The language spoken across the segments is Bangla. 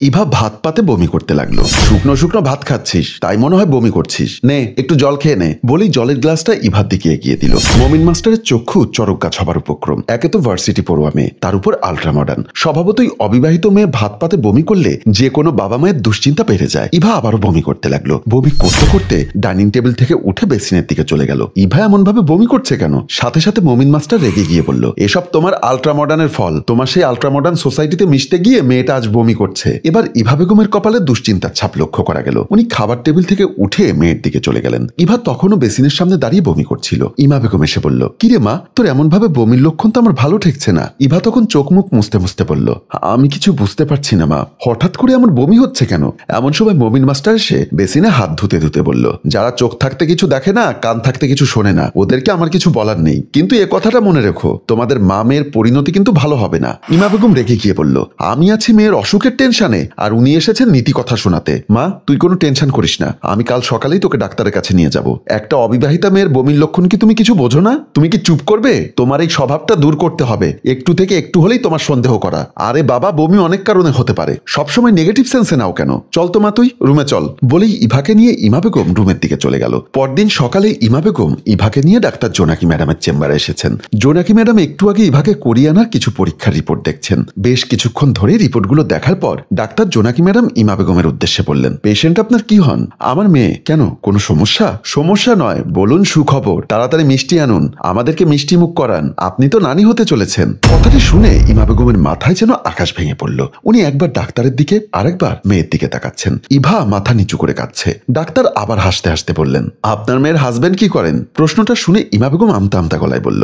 ইভা ভাত পাতে বমি করতে লাগলো। শুকনো শুকনো ভাত খাচ্ছিস, তাই মনে হয় বমি করছিস, নে একটু জল খেয়ে নে বলেই জলের গ্লাসটা ইভার দিকে এগিয়ে দিল। মমিন মাস্টারের চক্ষু চরক গাছ হবার উপক্রম। একে তো ভার্সিটি পড়ুয়া মেয়ে, তার উপর আলট্রা মডার্ন, স্বভাবতই অবিবাহিত মেয়ে ভাত পাতে বমি করলে যে কোনো বাবা মায়ের দুশ্চিন্তা বেড়ে যায়। ইভা আবারও বমি করতে লাগলো। বমি করতে করতে ডাইনিং টেবিল থেকে উঠে বেসিনের দিকে চলে গেল। ইভা এমন ভাবে বমি করছে কেন? সাথে সাথে মমিন মাস্টার রেগে গিয়ে বলল, এসব তোমার আলট্রা মডার্নের ফল। তোমার সেই আলট্রা মডার্ন সোসাইটিতে মিশতে গিয়ে মেয়েটা আজ বমি করছে। এবার ইভা বেগমের কপালে দুশ্চিন্তার ছাপ লক্ষ্য করা গেল। উনি খাবার টেবিল থেকে উঠে মেয়ের দিকে চলে গেলেন। ইভা তখনও বেসিনের সামনে দাঁড়িয়ে বমি করছিল। ইমা বেগম এসে বলল, কিরে মা, তোর এমন ভাবে বমির লক্ষণ তো আমার ভালো ঠেকছে না। ইভা তখন চোখ মুখ মুছতে মুছতে বলল, আমি কিছু বুঝতে পারছি না মা, হঠাৎ করে এমন বমি হচ্ছে কেন? এমন সময় মমিন মাস্টার এসে বেসিনে হাত ধুতে ধুতে বলল, যারা চোখ থাকতে কিছু দেখে না, কান থাকতে কিছু শোনে না, ওদেরকে আমার কিছু বলার নেই, কিন্তু এ কথাটা মনে রেখো, তোমাদের মা মেয়ের পরিণতি কিন্তু ভালো হবে না। ইমা বেগম রেগে গিয়ে বলল, আমি আছি মেয়ের অসুখের টেনশনে, আর উনি এসেছেন নীতি কথা শোনাতে। মা, তুই কোনো টেনশন করিস না, আমি কাল সকালেই তোকে ডাক্তারের কাছে নিয়ে যাব। একটা অবিবাহিতা মেয়ের বমির লক্ষণ কি তুমি কিছু বোঝো না? তুমি কি চুপ করবে? তোমার এই স্বভাবটা দূর করতে হবে। একটু থেকে একটু হলেই তোমার সন্দেহ করা। আরে বাবা, বমি অনেক কারণে হতে পারে, সবসময় নেগেটিভ সেন্সে নাও কেন? চল তো মা, তুই রুমে চল বলেই ইভাকে নিয়ে ইমা বেগম রুমের দিকে চলে গেল। পরদিন সকালে ইমা বেগম ইভাকে নিয়ে ডাক্তার জোনাকি ম্যাডামের চেম্বারে এসেছেন। জোনাকি ম্যাডাম একটু আগে ইভাকে করিয়ে আনার কিছু পরীক্ষার রিপোর্ট দেখছেন। বেশ কিছুক্ষণ ধরে রিপোর্টগুলো দেখার পর ডাক্তার জোনাকি ম্যাডাম ইমা বেগমের উদ্দেশ্যে বললেন, পেশেন্ট আপনার কি হন? আমার মেয়ে। কেন, কোনো সমস্যা? সমস্যা নয়, বলুন সুখবর, তাড়াতাড়ি মিষ্টি আনুন, আমাদেরকে মিষ্টি মুখ করান, আপনি তো নানি হতে চলেছেন। কথাটি শুনে ইমা বেগমের মাথায় যেন আকাশ ভেঙে পড়ল। উনি একবার ডাক্তারের দিকে আরেকবার মেয়ের দিকে তাকাচ্ছেন। ইভা মাথা নিচু করে কাঁদছে। ডাক্তার আবার হাসতে হাসতে বললেন, আপনার মেয়ের হাজবেন্ড কি করেন? প্রশ্নটা শুনে ইমা বেগম আমতা আমতা গলায় বলল,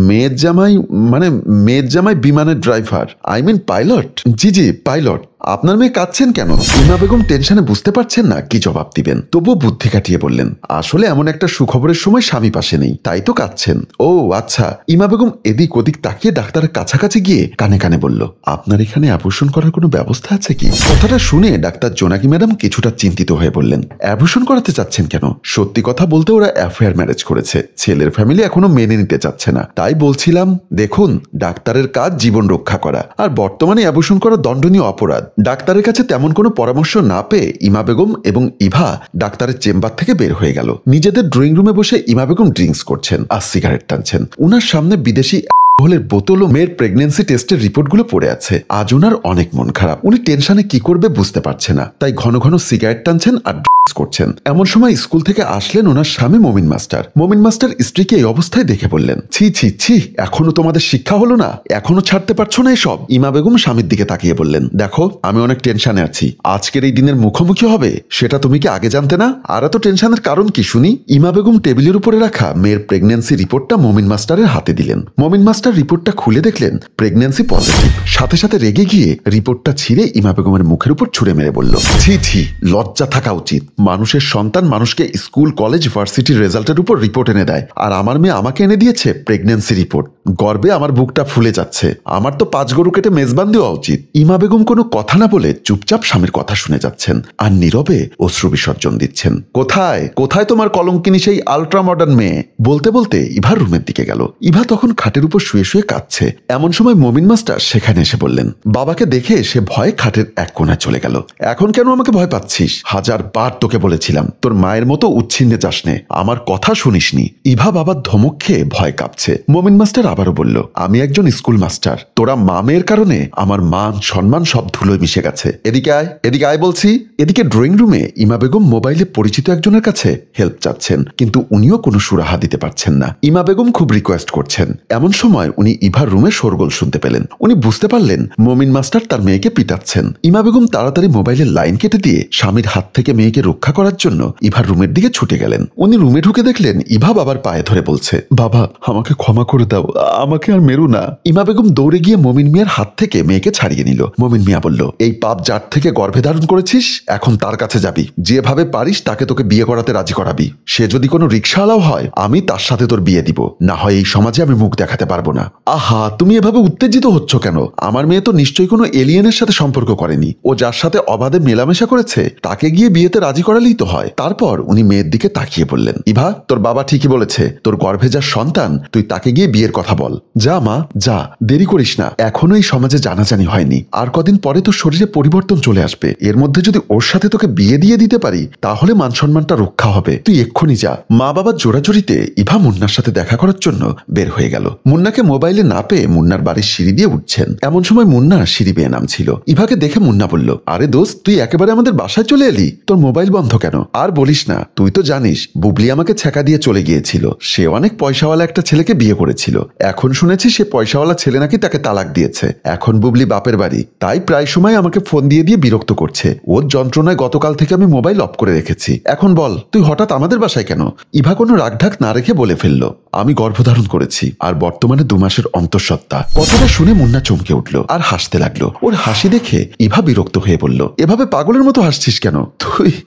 মেয়ের জামাই বিমানের ড্রাইভার, আই মিন পাইলট। জি জি, পাইলট। আপনার মেয়ে কাঁদছেন কেন? ইমা বেগম টেনশনে বুঝতে পারছেন না কি জবাব দিবেন, তবুও বুদ্ধি কাটিয়ে বললেন, আসলে এমন একটা সুখবরের সময় স্বামী পাশে নেই, তাই তো কাঁদছেন। ও আচ্ছা। ইমা বেগম এদিক ওদিক তাকিয়ে ডাক্তারের কাছাকাছি গিয়ে কানে কানে বলল, আপনার এখানে অ্যাবর্শন করার কোনো ব্যবস্থা আছে কি? কথাটা শুনে ডাক্তার জোনাকি ম্যাডাম কিছুটা চিন্তিত হয়ে বললেন, অ্যাবর্শন করাতে চাচ্ছেন কেন? সত্যি কথা বলতে ওরা অ্যাফেয়ার ম্যারেজ করেছে, ছেলের ফ্যামিলি এখনো মেনে নিতে চাচ্ছে না, তাই বলছিলাম। দেখুন, ডাক্তারের কাজ জীবন রক্ষা করা, আর বর্তমানে অ্যাবর্শন করা দণ্ডনীয় অপরাধ। ডাক্তারের কাছে তেমন কোনো পরামর্শ না পেয়ে ইমা বেগম এবং ইভা ডাক্তারের চেম্বার থেকে বের হয়ে গেল। নিজেদের ড্রয়িং রুমে বসে ইমা বেগম ড্রিঙ্কস করছেন আর সিগারেট টানছেন। উনার সামনে বিদেশি হলের বোতল ও মেয়ের প্রেগনেন্সি টেস্টের রিপোর্টগুলো পড়ে আছে। আজ ওনার অনেক মন খারাপ। উনি টেনশনে কি করবে বুঝতে পারছে না, তাই ঘন ঘন সিগারেট টানছেন আর করছেন। এমন সময় স্কুল থেকে আসলেন ওনার স্বামী মমিন মাস্টার। মমিন মাস্টার স্ত্রীকে এই অবস্থায় দেখে বললেন, ছি ছি ছি, এখনো তোমাদের শিক্ষা হলো না? এখনো ছাড়তে পারছো না এসব? ইমা বেগম স্বামীর দিকে তাকিয়ে বললেন, দেখো, আমি অনেক টেনশনে আছি, আজকের এই দিনের মুখোমুখি হবে সেটা তুমি কি আগে জানতে না? আর এত টেনশনের কারণ কি শুনি? ইমা বেগম টেবিলের উপরে রাখা মেয়ের প্রেগনেন্সি রিপোর্টটা মমিন মাস্টারের হাতে দিলেন। মমিন মাস্টার রিপোর্টটা খুলে দেখলেন প্রেগনেন্সি পজিটিভ। সাথে সাথে রেগে গিয়ে রিপোর্টটা ছিঁড়ে ইমা বেগমের মুখের উপর ছুঁড়ে মেরে বলল, ছি ছি, লজ্জা থাকা উচিত। মানুষের সন্তান মানুষকে স্কুল কলেজ ভার্সিটির রেজাল্টের উপর রিপোর্ট এনে দেয়, আর আমার মেয়ে আমাকে এনে দিয়েছে প্রেগনেন্সি রিপোর্ট। গর্বে আমার বুকটা ফুলে যাচ্ছে। আমার তো 5 গরু কেটে মেজবান দেওয়া উচিত। ইমা বেগম কোনো কথা না বলে চুপচাপ স্বামীর কথা শুনে যাচ্ছেন আর নীরবে অশ্রু বিসর্জন দিচ্ছেন। কোথায় কোথায় তোমার কলঙ্কিনী সেই আলট্রা মডার্ন মেয়ে? বলতে বলতে ইভার রুমের দিকে গেল। ইভা তখন খাটের উপর শুয়ে শুয়ে কাঁদছে। এমন সময় মমিন মাস্টার সেখানে এসে বললেন, বাবাকে দেখে সে ভয়ে খাটের এক কোণায় চলে গেল। এখন কেন আমাকে ভয় পাচ্ছিস? 1000 বার তোকে বলেছিলাম তোর মায়ের মতো উচ্ছিন্নে যাস নে, আমার কথা শুনিসনি। ইভা বাবার ধমক খেয়ে ভয় কাঁপছে। মমিন মাস্টার আবারও বলল, আমি একজন স্কুল মাস্টার, তোরা মা মেয়ের কারণে আমার মান সম্মান সব ধুলোয় মিশে গেছে। এদিকে আয়, এদিকে আয় বলছি। এদিকে ড্রয়িং রুমে ইমা বেগম মোবাইলে পরিচিত একজনের কাছে হেল্প চাচ্ছেন, কিন্তু উনিও কোনো সুরাহা দিতে পারছেন না। ইমা বেগম খুব রিকোয়েস্ট করছেন। এমন সময় উনি ইভার রুমে শোরগোল শুনতে পেলেন। উনি বুঝতে পারলেন মমিন মাস্টার তার মেয়েকে পিটাচ্ছেন। ইমা বেগম তাড়াতাড়ি মোবাইলের লাইন কেটে দিয়ে স্বামীর হাত থেকে মেয়েকে রক্ষা করার জন্য ইভার রুমের দিকে ছুটে গেলেন। উনি রুমে ঢুকে দেখলেন ইভা বাবার পায়ে ধরে বলছে, বাবা, আমাকে ক্ষমা করে দাও, আমাকে আর মেরো না। ইমা বেগম দৌড়ে গিয়ে মমিন মিয়ার হাত থেকে মেয়েকে ছাড়িয়ে নিল। মমিন মিয়া বলল, এই পাপ যার থেকে গর্ভে ধারণ করেছিস, এখন তার কাছে যাবি, যেভাবে পারিস তাকে তোকে বিয়ে করাতে রাজি করাবি। সে যদি কোনো রিক্সাওয়ালাও হয়, আমি তার সাথে তোর বিয়ে দিব, না হয় এই সমাজে আমি মুখ দেখাতে পারবো না। আহা, তুমি এভাবে উত্তেজিত হচ্ছ কেন? আমার মেয়ে তো নিশ্চয়ই কোনো এলিয়েনের সাথে সম্পর্ক করেনি। ও যার সাথে অবাধে মেলামেশা করেছে তাকে গিয়ে বিয়েতে রাজি করালেই তো হয়। তারপর উনি মেয়ের দিকে তাকিয়ে বললেন, ইভা, তোর বাবা ঠিকই বলেছে। তোর গর্ভে যার সন্তান, তুই তাকে গিয়ে বিয়ের কথা বল। যা মা, যা, দেরি করিস না। এখনো এই সমাজে জানাজানি হয়নি। আর কদিন পরে তোর শরীরে পরিবর্তন চলে আসবে। এর মধ্যে যদি ওর সাথে তোকে বিয়ে দিয়ে দিতে পারি তাহলে মান সম্মানটা রক্ষা হবে। তুই এক্ষুনি যা। মা বাবার জোরাজোরিতে ইভা মুন্নার সাথে দেখা করার জন্য বের হয়ে গেল। মুন্নাকে মোবাইলে না পেয়ে মুন্নার বাড়ির সিঁড়ি দিয়ে উঠছেন। এমন সময় মুন্না সিঁড়ি বেয়ে নামছিল। ইভাকে দেখে মুন্না বলল, আরে দোস্ত, তুই একেবারে আমাদের বাসায় চলে এলি? তোর মোবাইল বন্ধ কেন? আর বলিস না, তুই তো জানিস বুবলি আমাকে ছ্যাঁকা দিয়ে চলে গিয়েছিল। সে অনেক পয়সাওয়ালা একটা ছেলেকে বিয়ে করেছিল। এখন শুনেছি সে পয়সাওয়ালা ছেলে নাকি তাকে তালাক দিয়েছে। এখন বুবলি বাপের বাড়ি, তাই প্রায় সময় আমাকে ফোন দিয়ে বিরক্ত করছে। ওর যন্ত্রণায় গতকাল থেকে আমি মোবাইল অফ করে রেখেছি। এখন বল, তুই হঠাৎ আমাদের বাসায় কেন? ইভা কোনো রাগঢাক না রেখে বলে ফেলল, আমি গর্ভধারণ করেছি, আর বর্তমানে 2 মাসের অন্তঃসত্ত্বা। কথাটা শুনে মুন্না চমকে উঠল আর হাসতে লাগলো। ওর হাসি দেখে ইভা বিরক্ত হয়ে বলল, এভাবে পাগলের মতো হাসছিস কেন?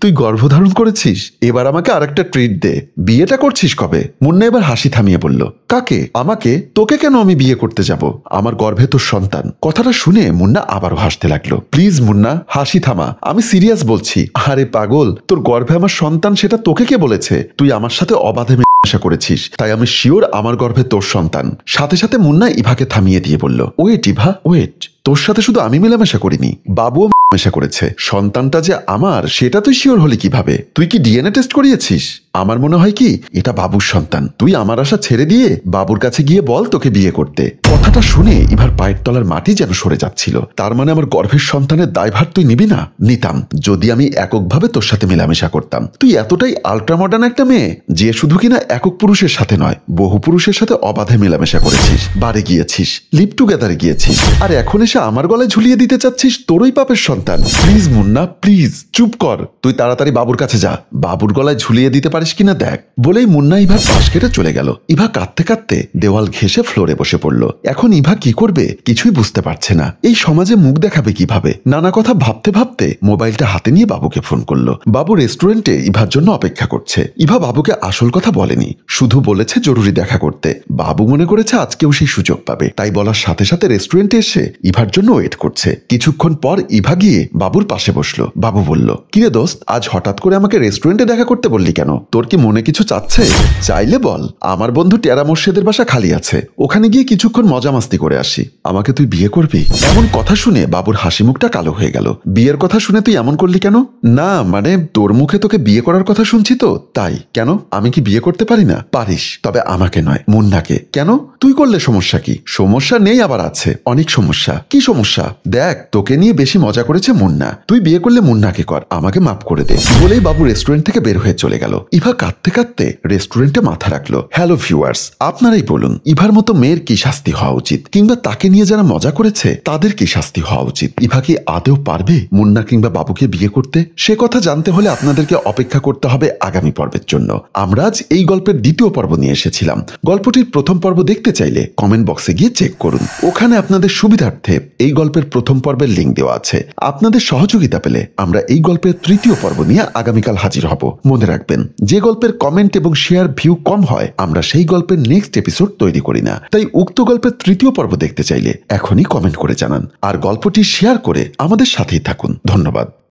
তুই গর্ভধারণ করেছিস? এবার আমাকে আরেকটা ট্রিট দে। বিয়েটা করছিস কবে? মুন্না এবার হাসি থামিয়ে বলল, কাকে? আমাকে? তোকে কেন আমি বিয়ে করতে যাব? আমার গর্ভে তোর সন্তান। কথাটা শুনে মুন্না আবারও হাসতে লাগলো। প্লিজ মুন্না, হাসি থামা, আমি সিরিয়াস বলছি। আরে পাগল, তোর গর্ভে আমার সন্তান সেটা তোকে কে বলেছে? তুই আমার সাথে অবাধে মেলামেশা করেছিস, তাই আমি শিওর আমার গর্ভে তোর সন্তান। সাথে সাথে মুন্না ইভাকে থামিয়ে দিয়ে বলল, ওয়েট ইভা, ওয়েট। তোর সাথে শুধু আমি মেলামেশা করিনি, বাবুও মেলামেশা করেছে। সন্তানটা যে আমার সেটা তুই শিওর হলি কিভাবে? তুই কি ডিএনএ টেস্ট করিয়েছিস? আমার মনে হয় কি এটা বাবুর সন্তান। তুই আমার আশা ছেড়ে দিয়ে বাবুর কাছে গিয়ে বল তোকে বিয়ে করতে। কথাটা শুনে ইভার পায়ের তলার মাটি যেন সরে যাচ্ছিল। তার মানে আমার গর্ভের সন্তানের দায়ভার তুই নিবি না? নিতাম, যদি আমি এককভাবে তোর সাথে মেলামেশা করতাম। তুই এতটাই আল্ট্রা মডার্ন একটা মেয়ে যে শুধু কিনা একক পুরুষের সাথে নয়, বহু পুরুষের সাথে অবাধে মেলামেশা করেছিস, বারে গিয়েছিস, লিভ টুগেদারে গিয়েছিস, আর এখন এসে আমার গলায় ঝুলিয়ে দিতে চাচ্ছিস তোরই পাপের সন্তান। প্লিজ মুন্না, প্লিজ চুপ কর। তুই তাড়াতাড়ি বাবুর কাছে যা, বাবুর গলায় ঝুলিয়ে দিতে পারিস কিনা দেখ। বলেই মুন্না ইভার পাশ কেটে চলে গেল। ইভা কাঁদতে কাঁদতে দেওয়াল ঘেঁষে ফ্লোরে বসে পড়ল। এখন ইভা কি করবে কিছুই বুঝতে পারছে না। এই সমাজে মুখ দেখাবে কিভাবে? নানা কথা ভাবতে ভাবতে মোবাইলটা হাতে নিয়ে বাবুকে ফোন করলো। বাবু রেস্টুরেন্টে ইভার জন্য অপেক্ষা করছে। ইভা বাবুকে আসল কথা বলেনি, শুধু বলেছে জরুরি দেখা করতে। বাবু মনে করেছে আজকেও সেই সুযোগ পাবে, তাই বলার সাথে সাথে রেস্টুরেন্টে এসে ইভার জন্য ওয়েট করছে। কিছুক্ষণ পর ইভা গিয়ে বাবুর পাশে বসলো। বাবু বলল, কিরে দোস্ত, আজ হঠাৎ করে আমাকে রেস্টুরেন্টে দেখা করতে বললি কেন? তোর কি মনে কিছু চাচ্ছে? চাইলে বল। আমার বন্ধু টেরা মোর্শেদের বাসা খালি আছে, ওখানে গিয়ে কিছুক্ষণ মজা মাস্তি করে আসি। আমাকে তুই বিয়ে করবি? এমন কথা শুনে বাবুর হাসি মুখটা কালো হয়ে গেল। বিয়ের কথা শুনে তুই এমন করলি কেন? না মানে তোর মুখে তোকে বিয়ে করার কথা শুনছি তো তাই। কেন, আমি কি বিয়ে করতে পারি না? পারিস, তবে আমাকে নয়, মুন্নাকে। কেন? তুই করলে সমস্যা কি? সমস্যা নেই, আবার আছে অনেক সমস্যা। কি সমস্যা? দেখ, তোকে নিয়ে বেশি মজা করেছে মুন্না। তুই বিয়ে করলে মুন্নাকে কর, আমাকে মাফ করে দে। বলেই বাবু রেস্টুরেন্ট থেকে বের হয়ে চলে গেল। ইভা কাঁদতে কাঁদতে রেস্টুরেন্টে মাথা রাখলো। হ্যালো ভিউয়ার্স, আপনারাই বলুন ইভার মতো মেয়ের কি শাস্তি হওয়া উচিত, কিংবা তাকে নিয়ে যারা মজা করেছে তাদের কি শাস্তি হওয়া উচিত? ইভা কি আদেও পারবে মুন্না কিংবা বাবুকে বিয়ে করতে? সে কথা জানতে হলে আপনাদেরকে অপেক্ষা করতে হবে আগামী পর্বের জন্য। আমরা আজ এই গল্পের দ্বিতীয় পর্ব নিয়ে এসেছিলাম। গল্পটির প্রথম পর্ব দেখতে চাইলে কমেন্ট বক্সে গিয়ে চেক করুন, ওখানে আপনাদের সুবিধার্থে এই গল্পের প্রথম পর্বের লিঙ্ক দেওয়া আছে। আপনাদের সহযোগিতা পেলে আমরা এই গল্পের তৃতীয় পর্ব নিয়ে আগামীকাল হাজির হব। মনে রাখবেন, যে গল্পের কমেন্ট এবং শেয়ার ভিউ কম হয় আমরা সেই গল্পের নেক্সট এপিসোড তৈরি করি না। তাই উক্ত গল্পের তৃতীয় পর্ব দেখতে চাইলে এখনই কমেন্ট করে জানান, আর গল্পটি শেয়ার করে আমাদের সাথেই থাকুন। ধন্যবাদ।